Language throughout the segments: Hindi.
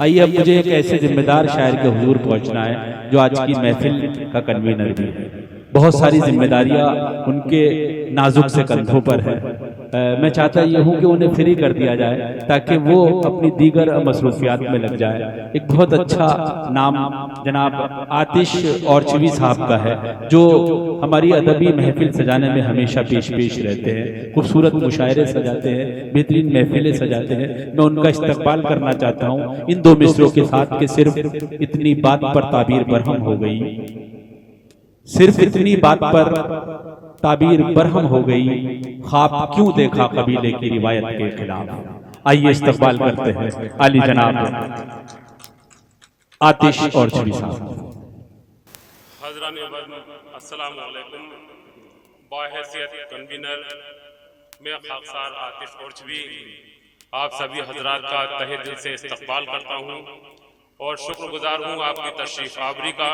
आइए अब मुझे एक ऐसे जिम्मेदार शायर के हुजूर पहुंचना है जो आज की महफिल का कन्वीनर भी है। बहुत सारी जिम्मेदारियां उनके नाजुक से कंधों पर है। मैं चाहता ये हूँ कि उन्हें फ्री कर दिया जाए ताकि वो अपनी दीगर मसरूफियात में लग जाए। एक बहुत अच्छा नाम जनाब आतिश औरचवी साहब का है जो हमारी अदबी महफिल सजाने में हमेशा पेश रहते हैं। खूबसूरत मुशायरे सजाते हैं, बेहतरीन महफिलें सजाते हैं। मैं उनका इस्तकबाल करना चाहता हूँ इन दो मिसरों के साथ कि सिर्फ इतनी बात पर ताबीर बरहम हो गई, सिर्फ इतनी बात पर ताबीर बरहम हो गई, ख्वाब क्यों देखा कबीले की रिवायत के खिलाफ। आइए इस्तकबाल करते हैं आली जनाब आतिश औरचवी साहब। अस्सलाम वालेकुम। बाहैसियत कन्वीनर मैं खाकसार आतिश औरचवी आप सभी हजरात का तहे दिल से इस्तकबाल करता हूँ और शुक्रगुजार हूँ आपकी तशरीफ आवरी का,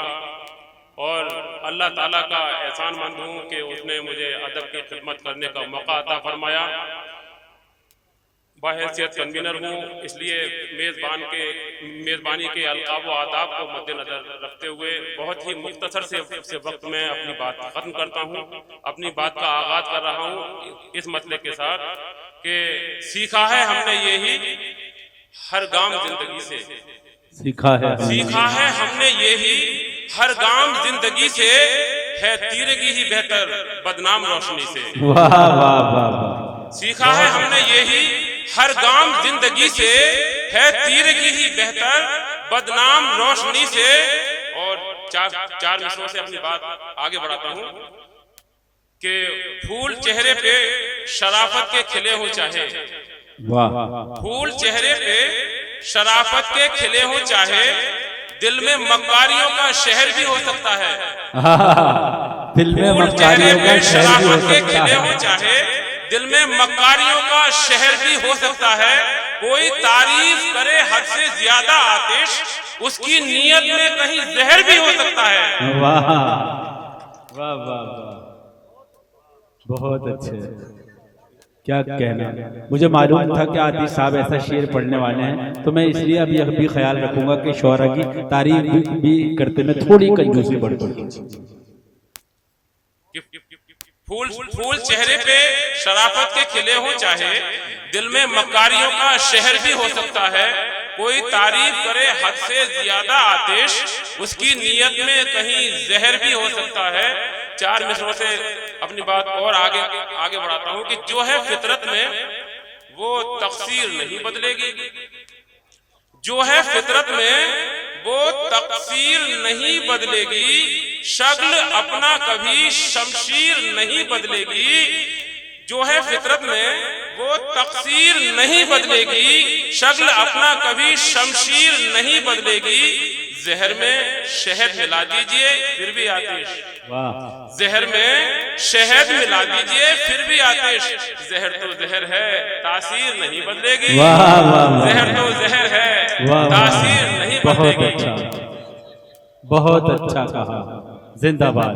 और अल्लाह ताला का एहसानमंद हूँ कि उसने मुझे अदब की खिदमत करने का मौका अता फरमाया। बाहैसियत कन्वीनर हूँ, इसलिए मेज़बानी के अलकाब व आदाब को मद्देनजर रखते हुए बहुत ही मुख्तसर से वक्त में अपनी बात ख़त्म करता हूँ। अपनी बात का आगाज़ कर रहा हूँ इस मसले के साथ कि सीखा है हमने यही हर गाम जिंदगी से, सीखा है हमने यही हर गाम जिंदगी से, है तीरगी ही बेहतर बदनाम रोशनी से। वाह वाह वाह। सीखा है हमने यही हर गाम जिंदगी से, है तीरगी ही बेहतर बदनाम रोशनी से। और चार मिसरों से अपनी बात आगे बढ़ाता हूँ कि फूल चेहरे पे शराफत के खिले हो चाहे, वाह, फूल चेहरे पे शराफत के खिले हो चाहे, दिल में मक्कारियों का शहर भी हो सकता है। दिल में मक्कारियों का शहर भी हो सकता है। चाहे दिल में मक्कारियों का शहर भी हो सकता है। कोई तारीफ करे हद से ज्यादा आतिश, उसकी नीयत में कहीं जहर भी हो सकता है। वाह वाह वाह वाह, बहुत अच्छे, क्या कहना। मुझे मालूम था कि आतिश साहब ऐसा शेर पढ़ने वाले हैं, तो मैं इसलिए अब यह भी ख्याल रखूंगा कि शौरा की तारीफ भी करते में थोड़ी कंजूसी बढ़ती। फूल चेहरे पे शराफत के खिले हो चाहे, दिल में मक्कारियों का शहर भी हो सकता है। कोई तारीफ करे हद से ज्यादा आतिश, उसकी नीयत में कहीं जहर भी हो सकता है। चार मिसरों से अपनी बात और आगे बढ़ाता हूँ कि जो है फितरत में वो तकसीर नहीं बदलेगी, जो है फितरत में वो तकसीर नहीं बदलेगी, शक्ल अपना कभी शमशीर नहीं बदलेगी। जो है फितरत में वो तकसीर नहीं बदलेगी, शक्ल अपना कभी शमशीर नहीं बदलेगी। जहर में शहद मिला दीजिए फिर भी आतिश, जहर में शहद मिला दीजिए फिर भी आतिश। जहर तो जहर है तासीर नहीं बदलेगी, जहर तो जहर है तासीर नहीं बदलेगी। बहुत अच्छा कहा, जिंदाबाद।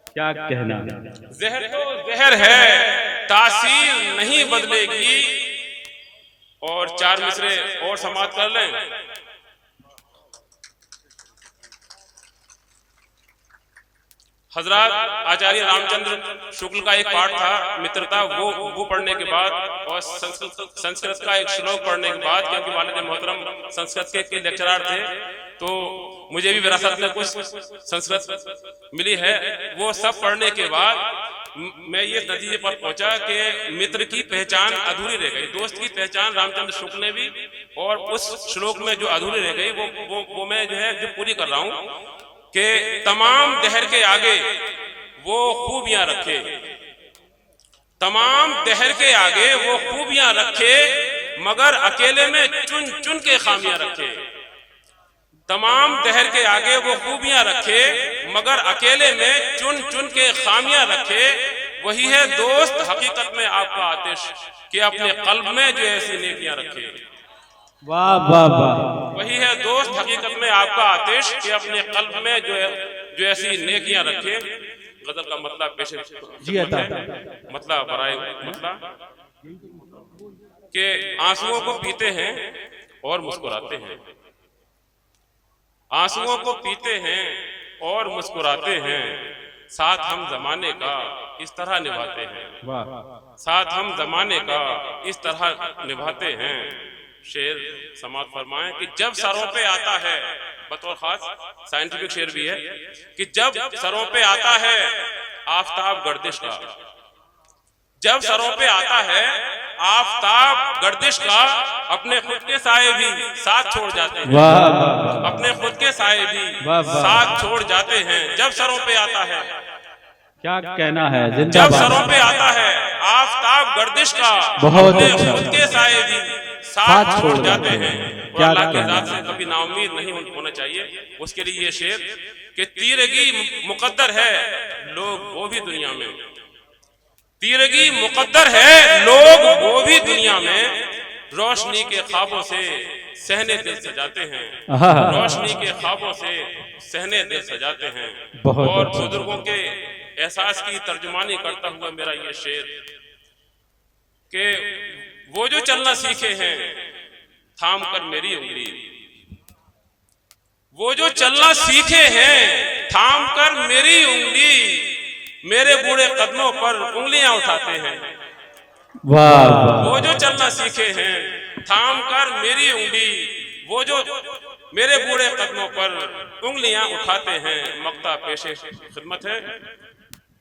क्या कहना। जहर तो जहर है तासीर नहीं बदलेगी। और चार मिसरे और समाप्त कर लें। हजरात, आचार्य रामचंद्र शुक्ल का एक पाठ था मित्रता, वो पढ़ने के बाद और संस्कृत का एक श्लोक पढ़ने के बाद, क्योंकि वालिद मोहतरम संस्कृत के लेक्चरर थे तो मुझे भी विरासत में कुछ संस्कृत मिली है। वो सब पढ़ने के बाद मैं ये नतीजे पर पहुंचा कि मित्र की पहचान अधूरी रह गई, दोस्त की पहचान रामचंद्र शुक्ल ने भी, और उस श्लोक में जो अधूरी रह गई वो मैं जो है जो पूरी कर रहा हूँ कि तमाम दहर के आगे वो खूबियां रखे, तमाम दहर के आगे वो खूबियां रखे, मगर अकेले में चुन चुन के खामियां रखे। तमाम दहर के आगे वो खूबियां रखे, मगर अकेले में चुन चुन के खामियां रखे। वही है दोस्त हकीकत में आपका आतिश, कि अपने कल्ब में जो ऐसी नेकियां रखे। वाह वाह वाह। वही है दोस्त हकीकत में आपका आतिश, कि अपने कल्ब में जो ऐसी नेकियां रखे। गजल का मतलब पेशे जी आता मतलब बराए मतलब के आंसुओं को पीते हैं और मुस्कुराते हैं, आंसुओं को पीते हैं और मुस्कुराते हैं, साथ हम जमाने का इस तरह निभाते हैं, साथ हम जमाने का इस तरह निभाते हैं। शेर समाप्त फरमाएं कि जब सरों पे आता है, बतौर खास साइंटिफिक शेर भी है, कि जब सरों पे आता है आफताब गर्दिश का, जब सरों पे आता है आफताब गर्दिश का, अपने खुद के साए भी साथ छोड़ जाते हैं, अपने खुद के साए भी साथ छोड़ जाते हैं। जब सरों पे आता है, क्या कहना है, जब सरों पे आता है आफताब गर्दिश का, अपने खुद के साए भी साथ छोड़ जाते हैं। क्या अल्लाह की ज़ात से कभी नाउम्मीद नहीं होना चाहिए। उसके लिए ये शेर कि तीरगी मुकद्दर है, लोग वो भी दुनिया में, तीरगी मुकद्दर है, लोग वो भी दुनिया में, रोशनी के ख्वाबों से सहने दिल सजाते हैं, रोशनी के ख्वाबों से सहने दिल सजाते हैं। और बुजुर्गों के एहसास की तर्जुमानी करता हुआ मेरा ये शेर कि वो जो चलना सीखे हैं थाम कर मेरी उंगली, वो जो चलना सीखे हैं थाम कर मेरी उंगली, मेरे बूढ़े कदमों पर उंगलियां उठाते हैं। वो जो चलना सीखे हैं थाम कर मेरी उंगली, वो जो मेरे बूढ़े कदमों पर उंगलियां उठाते हैं। मक्ता पेशे खिदमत है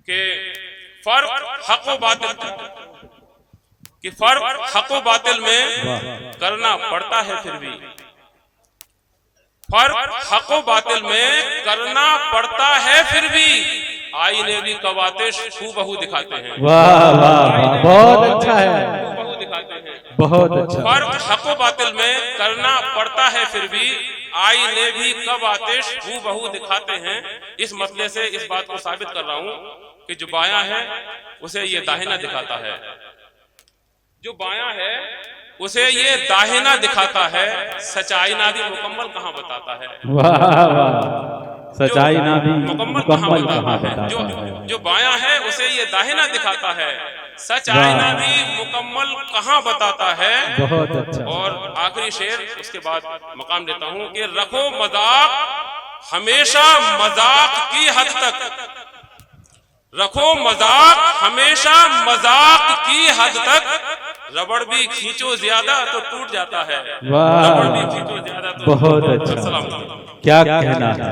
कि फर्क हक व बातिल, कि फर्क हक व बातिल में करना पड़ता है, फिर भी फर्क हक व बातिल में करना पड़ता है, फिर भी आईने भी कवातिश हूबहू दिखाते हैं। वाह वाह, बहुत अच्छा है, हूबहू दिखाते हैं, बहुत अच्छा। फर्क हक व बातिल में करना पड़ता है, फिर भी आईने भी कवातिश हूबहू दिखाते हैं। इस मसले से इस बात को साबित कर रहा हूं कि जो बायां है उसे ये दाहिना दिखाता है, जो बायां है उसे ये दाहिना दिखाता है, सच्चाई ना भी मुकम्मल कहां बताता है। वाह वाह, सच्चाई ना भी मुकम्मल कहां बताता है। जो बायां है उसे ये दाहिना दिखाता है, सच्चाई ना भी मुकम्मल कहां बताता है। बहुत अच्छा। और आखिरी शेर उसके बाद मकाम देता हूं कि रखो मजाक हमेशा मजाक की हद तक, रखो मजाक हमेशा मजाक की हद तक, रबड़ भी खींचो ज्यादा तो टूट जाता है, रबड़ भी खींचो ज्यादा तो बहुत अच्छा, क्या कहना है।